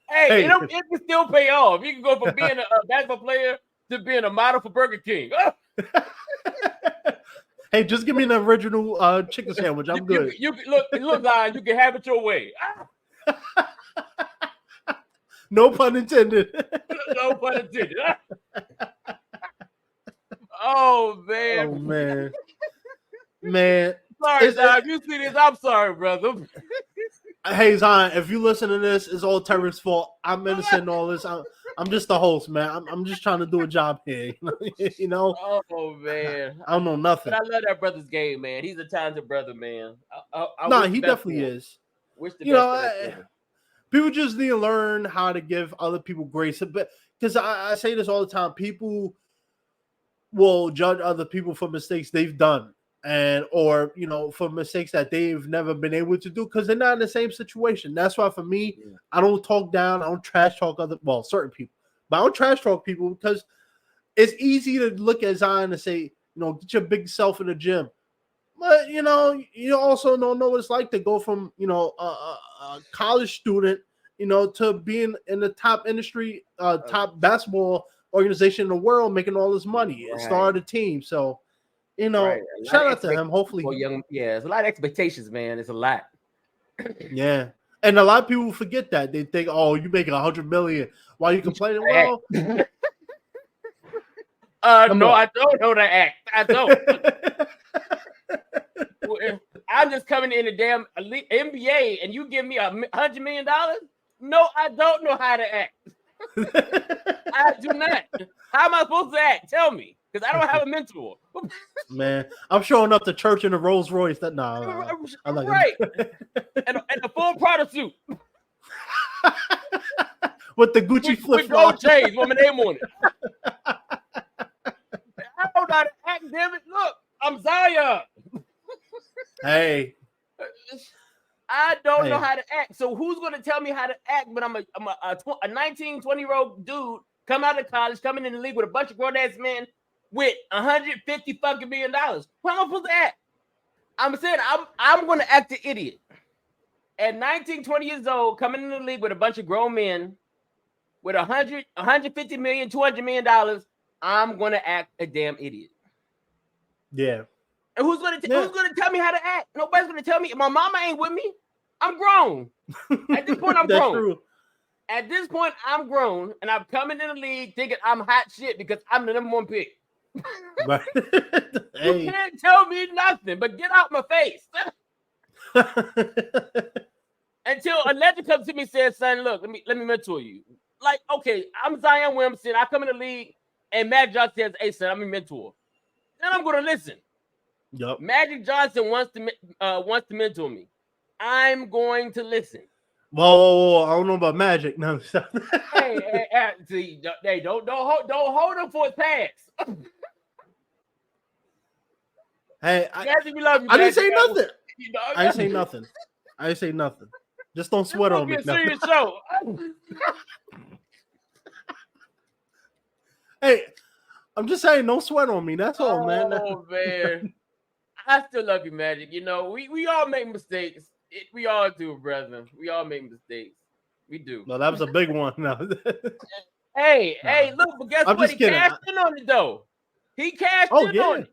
Hey, it can still pay off. You can go from being a basketball player to being a model for Burger King. Oh. Hey, just give me an original chicken sandwich. I'm good. You look, Zion, you can have it your way. No pun intended. No pun intended. Oh man. Oh man. Man. Sorry, Zion. If you see this, I'm sorry, brother. Hey, Zion, if you listen to this, it's all Terric's fault. I'm innocent in all this. I'm just the host, man. I'm just trying to do a job here. Oh man. I don't know nothing. But I love that brother's game, man. He's a talented brother, man. He definitely is. Wish the best people just need to learn how to give other people grace. But because I say this all the time, people will judge other people for mistakes they've done, or for mistakes that they've never been able to do because they're not in the same situation. That's why for me, I don't talk down, I don't trash talk certain people, but I don't trash talk people because it's easy to look at Zion and say, get your big self in the gym. But you also don't know what it's like to go from a college student to being in the top industry, top basketball organization in the world, making all this money and start a team. So shout out to him. Hopefully, it's a lot of expectations, man. It's a lot. Yeah, and a lot of people forget that. They think, "Oh, you make $100 million while you complaining." Well, no, I don't know that act. I don't. I'm just coming in the damn NBA, and you give me $100 million? No, I don't know how to act. I do not. How am I supposed to act? Tell me, because I don't have a mentor. Man, I'm showing up to church in a Rolls Royce. Right, and a full Prada suit with the Gucci flip with gold chains with my name on it. I don't know how to act, damn it. Look, I'm Zion. Hey, I don't know how to act. So who's going to tell me how to act when I'm a 19, 20-year-old dude come out of college, coming in the league with a bunch of grown-ass men with $150 fucking million. Where am I supposed to act? I'm saying I'm going to act an idiot. At 19, 20 years old, coming in the league with a bunch of grown men with $150 million, $200 million, I'm going to act a damn idiot. Yeah. And who's going to tell me how to act? Nobody's going to tell me. My mama ain't with me. I'm grown. At this point, I'm grown. True. At this point, I'm grown, and I'm coming in the league thinking I'm hot shit because I'm the #1 pick. Right. Hey. You can't tell me nothing, but get out my face. Until a legend comes to me and says, son, look, let me mentor you. Like, okay, I'm Zion Williamson. I come in the league, and Magic Johnson says, hey, son, I'm a mentor. Then I'm going to listen. Yep. Magic Johnson wants to mentor me. I'm going to listen. Whoa, I don't know about Magic. No, hey, don't hold him for his pass. Hey, Magic, we love you. I didn't say nothing. I didn't say nothing. Just don't sweat on me. Serious show. Hey, I'm just saying, don't sweat on me. That's all, man. Oh man, I still love you, Magic. You know, we all make mistakes. We all do, brethren. We all make mistakes. We do. No, that was a big one. No. Hey, look, but guess what? He cashed in on it, though. He cashed in on it.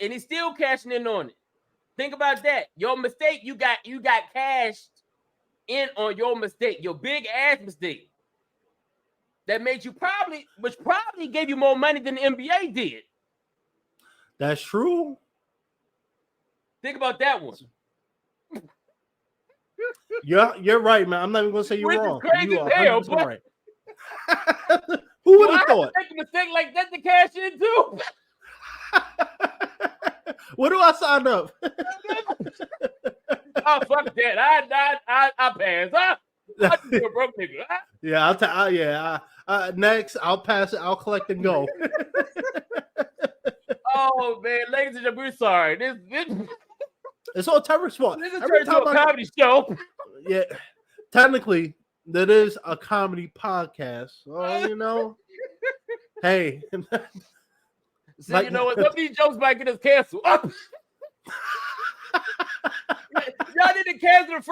And he's still cashing in on it. Think about that. Your mistake, you got cashed in on your mistake, your big ass mistake. That made you which probably gave you more money than the NBA did. That's true. Think about that one. You're right, man. I'm not even gonna say you're wrong. Crazy you are hell, right. Who would have thought? Make a mistake like that to cash in too. What do I sign up? Oh, fuck that! I pass. I do a broke nigga. Yeah, next, I'll pass it. I'll collect and go. Oh man, ladies and gentlemen, we're sorry. This it's all Terric's fault. This is turned into a comedy show. Yeah, technically, that is a comedy podcast. So, you know, hey. See, you know what? Some of these jokes might get us canceled. Y'all need to cancel the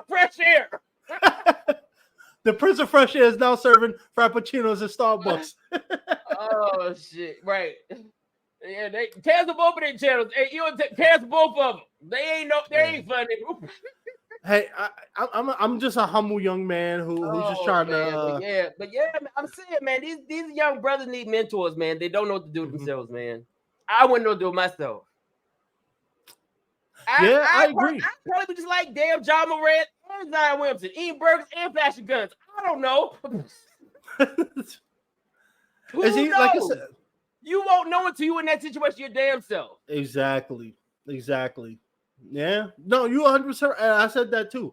fresh air. The Prince of Fresh Air is now serving frappuccinos at Starbucks. Oh shit! Right. Yeah, they cancel both of their channels. Hey, you cancel both of them. They ain't funny. Hey, I'm just a humble young man who's just trying to. But I'm saying, man, these young brothers need mentors, man. They don't know what to do with themselves, man. I wouldn't know what to do with myself. I agree. I probably would just like damn John Morant and Zion Williamson, eating burgers and flashing guns. I don't know. Is he, like I said, you won't know until you in that situation your damn self. Exactly. Yeah. No, you 100%. I said that too.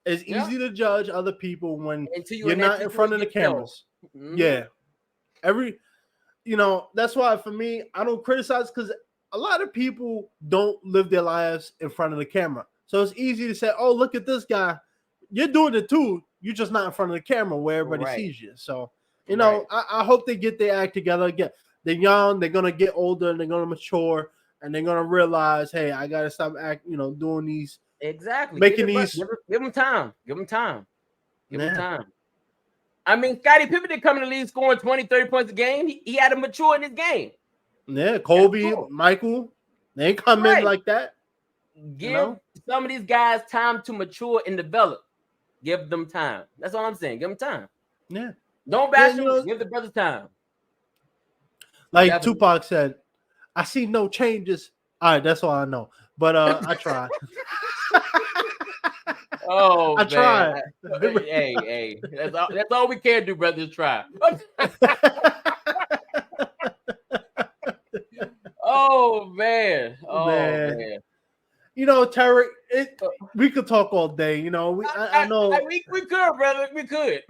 It's easy to judge other people when you're not in front of the cameras. Mm-hmm. Yeah. That's why for me, I don't criticize because a lot of people don't live their lives in front of the camera. So it's easy to say, oh, look at this guy. You're doing it too. You're just not in front of the camera where everybody sees you. So, I hope they get their act together again. They're young. They're going to get older and they're going to mature. And they're going to realize, hey, I got to stop doing these. Exactly. Making these. Give them time. Give them time. I mean, Scottie Pippen didn't come in the league scoring 20, 30 points a game. He had to mature in his game. Yeah, Kobe, Michael, they ain't come in like that. Give some of these guys time to mature and develop. Give them time. That's all I'm saying. Give them time. Yeah. Don't bash them. Give the brothers time. Like Definitely. Tupac said, I see no changes. All right, that's all I know. But I tried. Oh, I tried. Hey, that's all we can do, brothers. Try. Oh man. Terric, we could talk all day. I know we could, brother. We could.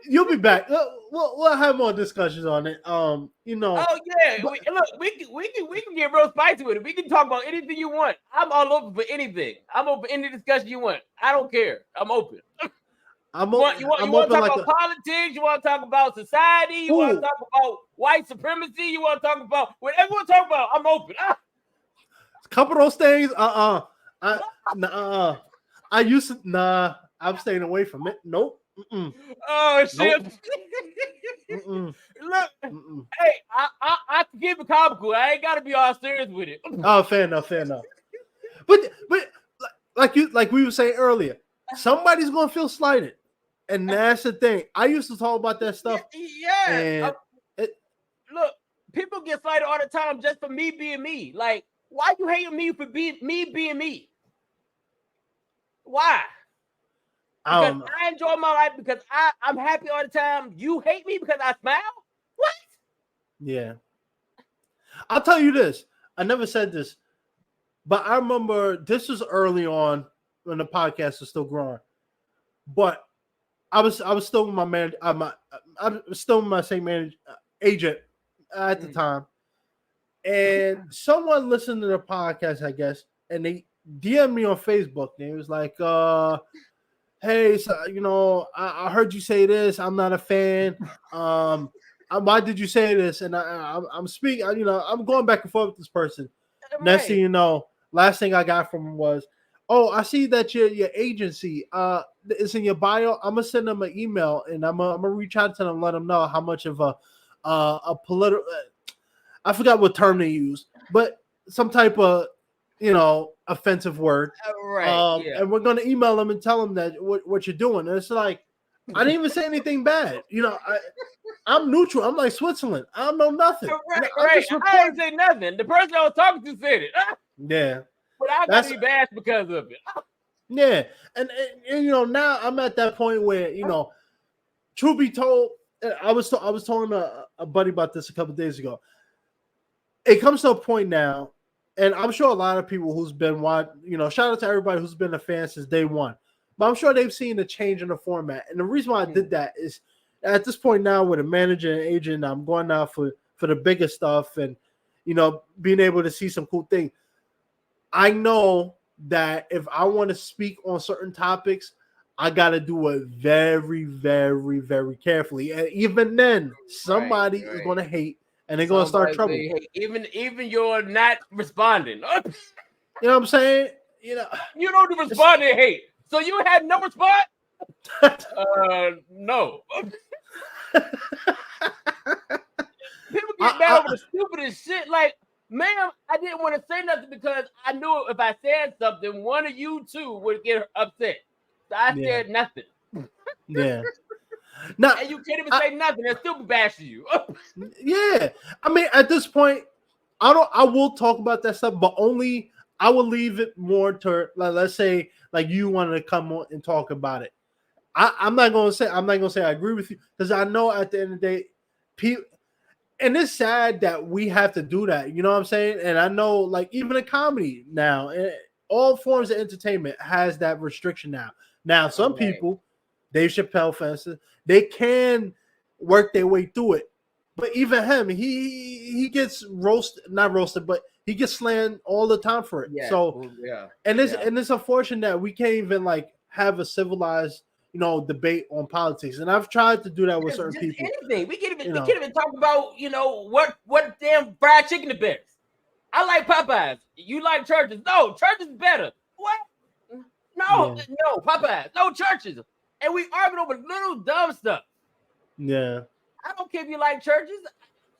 You'll be back. We'll have more discussions on it. Oh yeah. Look, we can get real spicy with it. We can talk about anything you want. I'm all open for anything. I'm open for any discussion you want. I don't care. I'm open. I'm You want to open talk like about politics? You want to talk about society? You want to talk about white supremacy? You want to talk about whatever you want to talk about? I'm open. a couple of those things. I used to. Nah, I'm staying away from it. Nope. Mm-mm. Oh shit! Nope. Mm-mm. Look, Mm-mm. hey, I can keep it comical. I ain't got to be all serious with it. Oh, fair enough. But like we were saying earlier, somebody's gonna feel slighted, and that's the thing. I used to talk about that stuff. Yeah. And Look, people get fighted all the time just for me being me. Like, why you hating me for being me? Why? Because I enjoy my life, because I'm happy all the time. You hate me because I smile? What? Yeah. I'll tell you this. I never said this, but I remember this was early on when the podcast was still growing. But I was still with my man. I was still with my same agent at the time, and someone listened to the podcast, I guess, and they DM'd me on Facebook. And it was like, "Hey, so, I heard you say this. I'm not a fan. Why did you say this?" And I'm speaking. I'm going back and forth with this person. Right. Next thing you know, last thing I got from him was, "Oh, I see that your agency is in your bio. I'm gonna send them an email and I'm gonna reach out to them, let them know how much of a political. I forgot what term they use, but some type of offensive word. Right. Yeah. And we're gonna email them and tell them that what you're doing." And it's like, I didn't even say anything bad. I'm neutral. I'm like Switzerland. I don't know nothing. Right. I didn't say nothing. The person I was talking to said it. Yeah. But I got to be bashed because of it. Yeah. And now I'm at that point where, truth be told, I was telling a buddy about this a couple of days ago. It comes to a point now, and I'm sure a lot of people who's been shout out to everybody who's been a fan since day one. But I'm sure they've seen a change in the format. And the reason why I did that is at this point now with a manager and agent, I'm going out for the bigger stuff and, being able to see some cool things. I know that if I want to speak on certain topics, I got to do it very, very, very carefully. And even then, somebody is going to hate and they're going to start trouble. Even you're not responding. You know what I'm saying? You don't respond to hate. So you had no response? No. People get mad over the stupidest shit. Like, ma'am, I didn't want to say nothing because I knew if I said something, one of you two would get upset. So I said nothing. Yeah. Now, and you can't even say nothing. They're still bashing you. Yeah. I mean, at this point, I will talk about that stuff, but only I will leave it more to, like, let's say, like, you wanted to come on and talk about it. I'm not gonna say I agree with you, because I know at the end of the day, people, and it's sad that we have to do that. You know what I'm saying? And I know, like, even in comedy now, all forms of entertainment has that restriction now. Now, some people, Dave Chappelle, for instance, they can work their way through it. But even him, he gets not roasted, but he gets slammed all the time for it. Yeah. So, and it's unfortunate that we can't even, like, have a civilized, debate on politics. And I've tried to do that with certain people. Anything. We can't even talk about, what damn fried chicken the best. I like Popeyes. You like Churches. No, Churches is better. What? No, Popeyes. No, Churches. And we arguing over little dumb stuff. Yeah. I don't care if you like Churches.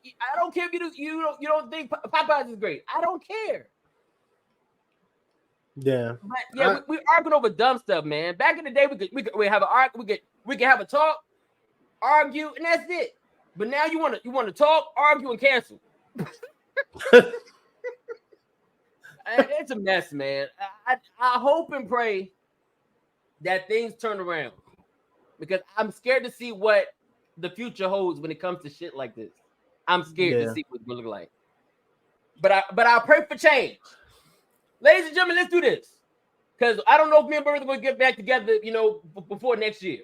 I don't care if you don't think Popeyes is great. I don't care. Yeah. But yeah, we arguing over dumb stuff, man. Back in the day, we have we could have a talk, argue, and that's it. But now you want to talk, argue, and cancel. It's a mess, man. I hope and pray that things turn around, because I'm scared to see what the future holds when it comes to shit like this. I'm scared to see what it will look like. But I'll pray for change. Ladies and gentlemen, let's do this. Because I don't know if me and Bertha are going to get back together, before next year.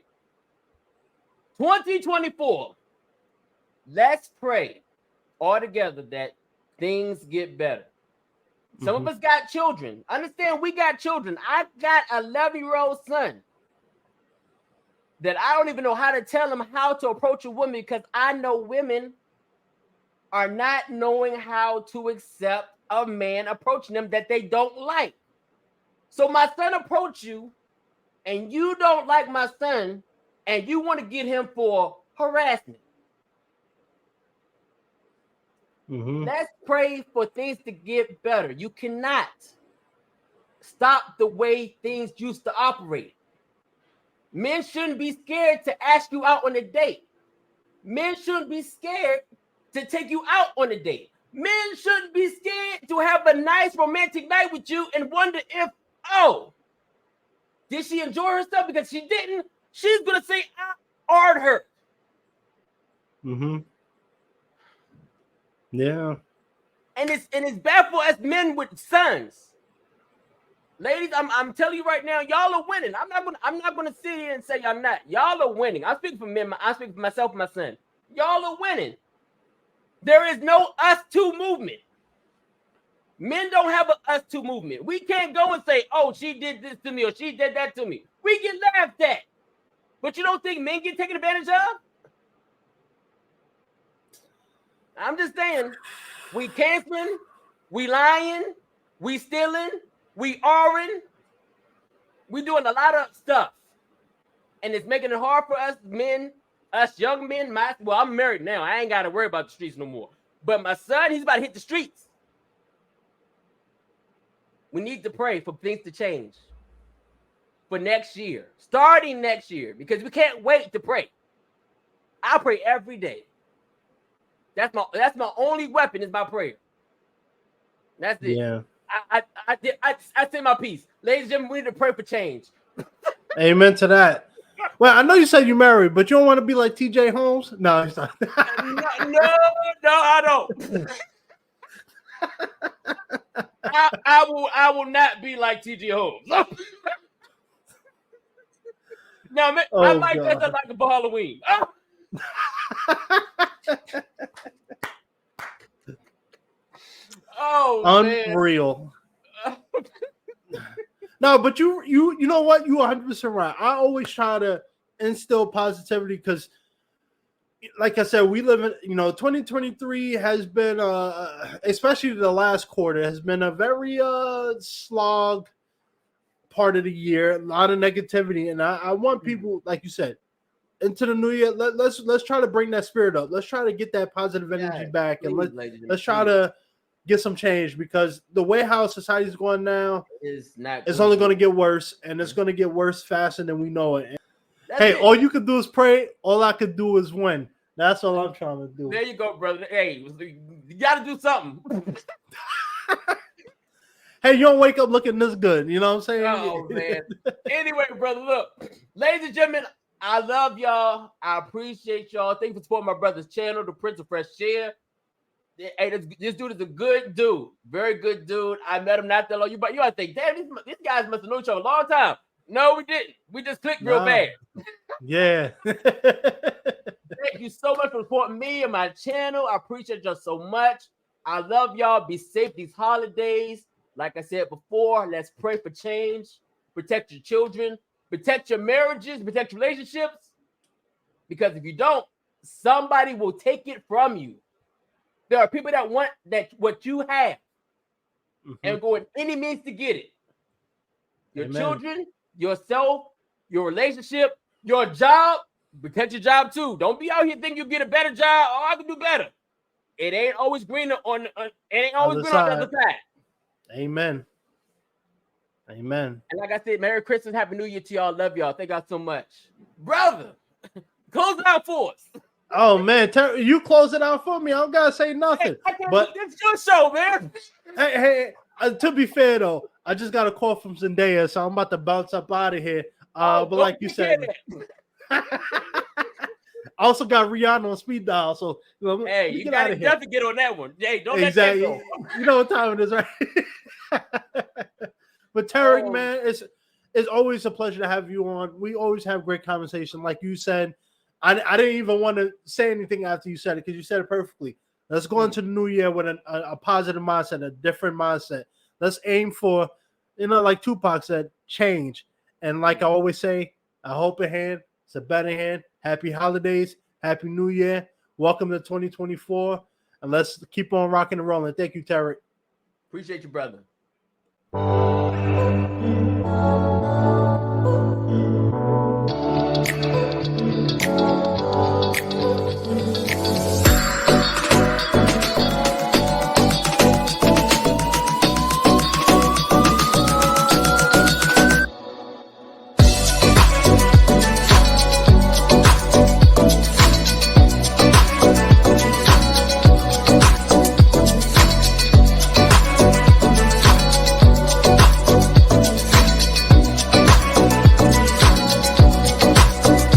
2024. Let's pray all together that things get better. Some of us got children. Understand, we got children. I got an 11-year-old son. that I don't even know how to tell them how to approach a woman, because I know women are not knowing how to accept a man approaching them that they don't like. So my son approach you and you don't like my son and you want to get him for harassment. Let's pray for things to get better. You cannot stop the way things used to operate. Men shouldn't be scared to ask you out on a date. Men shouldn't be scared to take you out on a date. Men shouldn't be scared to have a nice romantic night with you and wonder if, oh, did she enjoy herself? Because she didn't, she's going to say, I art her. Yeah. And it's bad for us men with sons. Ladies, I'm telling you right now, y'all are winning. I'm not gonna sit here and say I'm not. Y'all are winning. I speak for men. I speak for myself and my son. Y'all are winning. There is no us two movement. Men don't have a us two movement. We can't go and say, oh, she did this to me or she did that to me. We get laughed at. But you don't think men get taken advantage of? I'm just saying, we canceling, we lying, we stealing, we arguing, we doing a lot of stuff. And it's making it hard for us men, us young men. Well, I'm married now. I ain't got to worry about the streets no more. But my son, he's about to hit the streets. We need to pray for things to change for next year, starting next year, because we can't wait to pray. I pray every day. That's my only weapon is my prayer. That's it. Yeah. I say my piece. Ladies and gentlemen, we need to pray for change. Amen to that. Well, I know you said you married, but you don't want to be like TJ Holmes? No, it's not. no, I don't. I will not be like TJ Holmes. Now, I might dress up like for Halloween. Oh, unreal. No, but you know what? You 100% right. I always try to instill positivity because, like I said, we live in 2023 has been especially the last quarter has been a very slog part of the year. A lot of negativity, and I want people, like you said, into the new year. Let's try to bring that spirit up. Let's try to get that positive energy back, and let's try to get some change, because the way how society is going now it's only going to get worse, and it's going to get worse faster than we know it. Hey, all you can do is pray. All I could do is win. That's all I'm trying to do. There you go, brother. Hey, you got to do something. Hey, you don't wake up looking this good. You know what I'm saying? Oh, man. Anyway, brother, look. Ladies and gentlemen, I love y'all. I appreciate y'all. Thank you for supporting my brother's channel, The Prince of Fresh Air. Hey, this dude is a good dude. Very good dude. I met him not that long. You ought to think, damn, these guys must have known each other a long time. No, we didn't. We just clicked real bad. Yeah. Thank you so much for supporting me and my channel. I appreciate y'all so much. I love y'all. Be safe these holidays. Like I said before, let's pray for change. Protect your children. Protect your marriages. Protect your relationships. Because if you don't, somebody will take it from you. There are people that want what you have and go in any means to get it. Your children, yourself, your relationship, your job. Protect your job too. Don't be out here thinking you get a better job. Oh, I can do better. It ain't always green on the other side. Amen. Amen. And like I said, Merry Christmas, Happy New Year to y'all. Love y'all. Thank y'all so much. Brother, close it out for us. Oh man, you close it out for me. I don't gotta say nothing. But it's your show, man. Hey, to be fair though, I just got a call from Zendaya, so I'm about to bounce up out of here. But like you said, I also got Rihanna on speed dial. So hey, you gotta definitely get on that one. Hey, don't let that go. You know what time it is, right? But Terric, man, it's always a pleasure to have you on. We always have great conversation. Like you said, I didn't even want to say anything after you said it because you said it perfectly. Let's go into the new year with a positive mindset, a different mindset. Let's aim for, like Tupac said, change. And like I always say, a helping hand It's a betting hand. Happy holidays. Happy New Year. Welcome to 2024. And let's keep on rocking and rolling. Thank you, Terric. Appreciate you, brother.